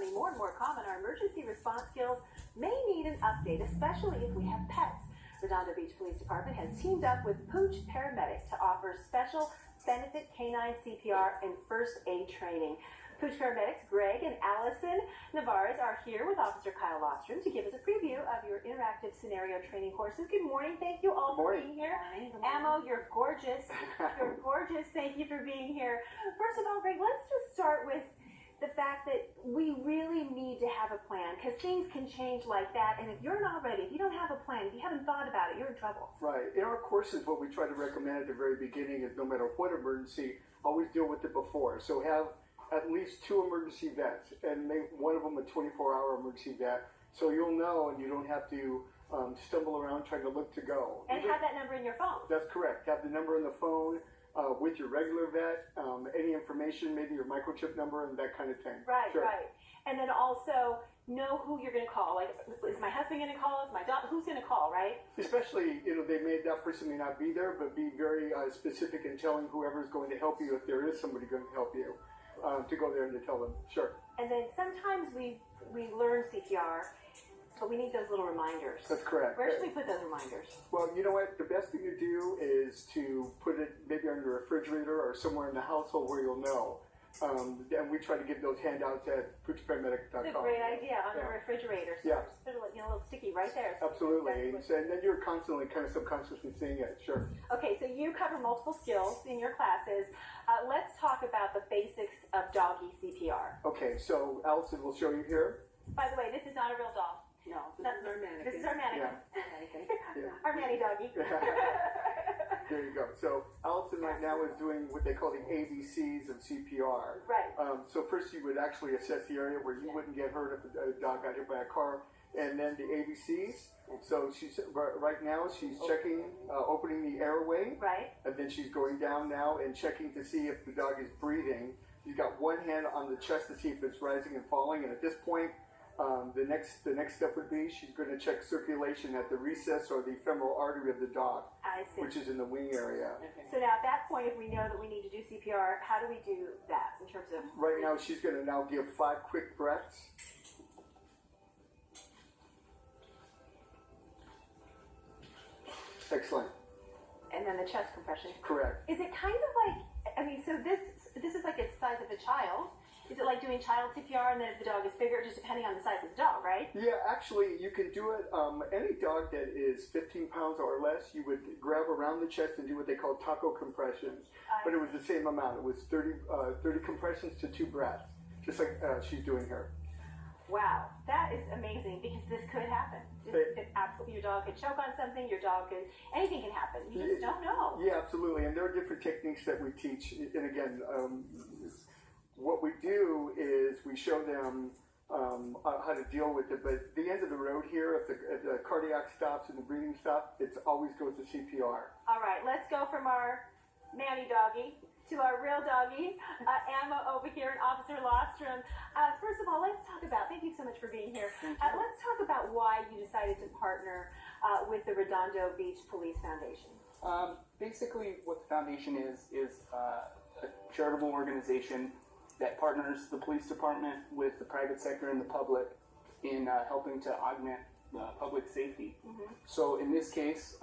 becoming more and more common, our emergency response skills may need an update, especially if we have pets. Redondo Beach Police Department has teamed up with Pooch Paramedic to offer special benefit canine CPR and first aid training. Pooch Paramedics Greg and Allison Navarez are here with Officer Kyle Lostrom to give us a preview of your interactive scenario training courses. Good morning. Thank you all for being here. Ammo, you're gorgeous. You're gorgeous. Thank you for being here. First of all, Greg, let's just start with the fact that we really need to have a plan, because things can change like that, and if you're not ready, if you don't have a plan, if you haven't thought about it, you're in trouble. Right. In our courses, what we try to recommend at the very beginning is no matter what emergency, always deal with it before. So have at least 2 emergency vets, and make one of them a 24-hour emergency vet, so you'll know and you don't have to stumble around trying to look to go. And have that number in your phone. That's correct. Have the number in the phone. With your regular vet, any information, maybe your microchip number and that kind of thing. Right, sure. Right. And then also know who you're going to call. Like, is my husband going to call? Is my dog? Who's going to call, right? Especially, that person may not be there, but be very specific in telling whoever's going to help you, if there is somebody going to help you, to go there and to tell them. Sure. And then sometimes we learn CPR, but we need those little reminders. That's correct. Where should we put those reminders? Well, you know what? The best thing to do is to put it maybe on your refrigerator or somewhere in the household where you'll know. And we try to give those handouts at PoochParamedic.com. That's a great idea, on the refrigerator. So yeah. Just put a little sticky right there. So absolutely. And then you're constantly kind of subconsciously seeing it. Sure. Okay, so you cover multiple skills in your classes. Let's talk about the basics of doggy CPR. Okay, so Allison will show you here. By the way, this is not a real dog. No, this is our mannequin. This is our mannequin. Yeah. Our manny doggy. There you go. So Allison right now is doing what they call the ABCs of CPR. Right. So first you would actually assess the area where you wouldn't get hurt if a dog got hit by a car, and then the ABCs. So she's right now she's checking, opening the airway. Right. And then she's going down now and checking to see if the dog is breathing. She's got one hand on the chest to see if it's rising and falling, and at this point, the next step would be she's going to check circulation at the recess or the femoral artery of the dog, I see. which is in the wing area. Okay. So now at that point, if we know that we need to do CPR, how do we do that in terms of? Right now, she's going to now give 5 quick breaths. Excellent. And then the chest compression. Correct. Is it kind of like? I mean, so this is like the size of a child. Is it like doing child CPR, and then if the dog is bigger, just depending on the size of the dog, right? Yeah, actually, you can do it. Any dog that is 15 pounds or less, you would grab around the chest and do what they call taco compressions. But it was the same amount. It was 30 compressions to 2 breaths, just like she's doing here. Wow, that is amazing, because this could happen. Absolutely, your dog could choke on something, your dog could, anything can happen. You just don't know. Yeah, absolutely. And there are different techniques that we teach. And again, what we do is we show them how to deal with it. But at the end of the road here, if the cardiac stops and the breathing stops, it always goes to CPR. All right, let's go from our manny doggy to our real doggy, Emma over here and Officer Lostrom. First of all, let's talk about, thank you so much for being here. Let's talk about why you decided to partner with the Redondo Beach Police Foundation. Basically, what the foundation is a charitable organization that partners the police department with the private sector and the public in helping to augment public safety. Mm-hmm. So in this case,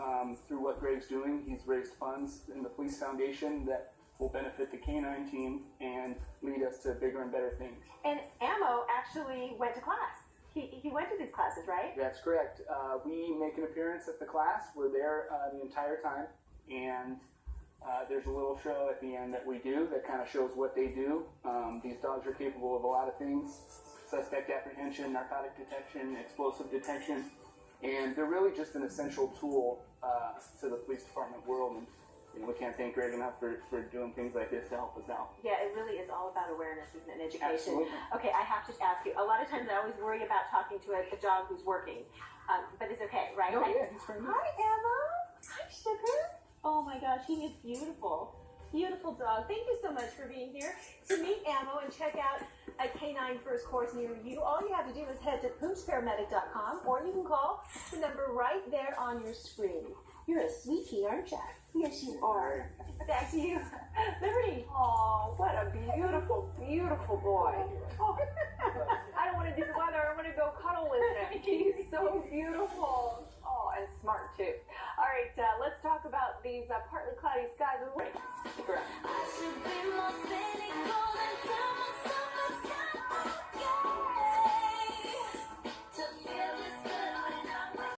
through what Greg's doing, he's raised funds in the police foundation that will benefit the Canine team and lead us to bigger and better things. And Ammo actually went to class. He went to these classes, right? That's correct. We make an appearance at the class. We're there the entire time, and there's a little show at the end that we do that kind of shows what they do. These dogs are capable of a lot of things: suspect apprehension, narcotic detection, explosive detection, and they're really just an essential tool to the police department world. And we can't thank Greg enough for doing things like this to help us out. Yeah, it really is all about awareness, isn't it, and education. Absolutely. Okay, I have to ask you, a lot of times I always worry about talking to a dog who's working, but it's okay, right? No, yeah, he's very nice. Hi, Emma. Hi, Sugar. Oh my gosh, he is beautiful. Beautiful dog. Thank you so much for being here. To meet Ammo and check out a Canine First course near you, all you have to do is head to PoochParamedic.com, or you can call the number right there on your screen. You're a sweetie, aren't you? Yes, you are. Back to you, Liberty. Oh, what a beautiful, beautiful boy. Oh. I don't want to do the weather. I want to go cuddle with him. He's so beautiful. Oh, and smart too. All right, let's talk about these partly cloudy skies. Stick around.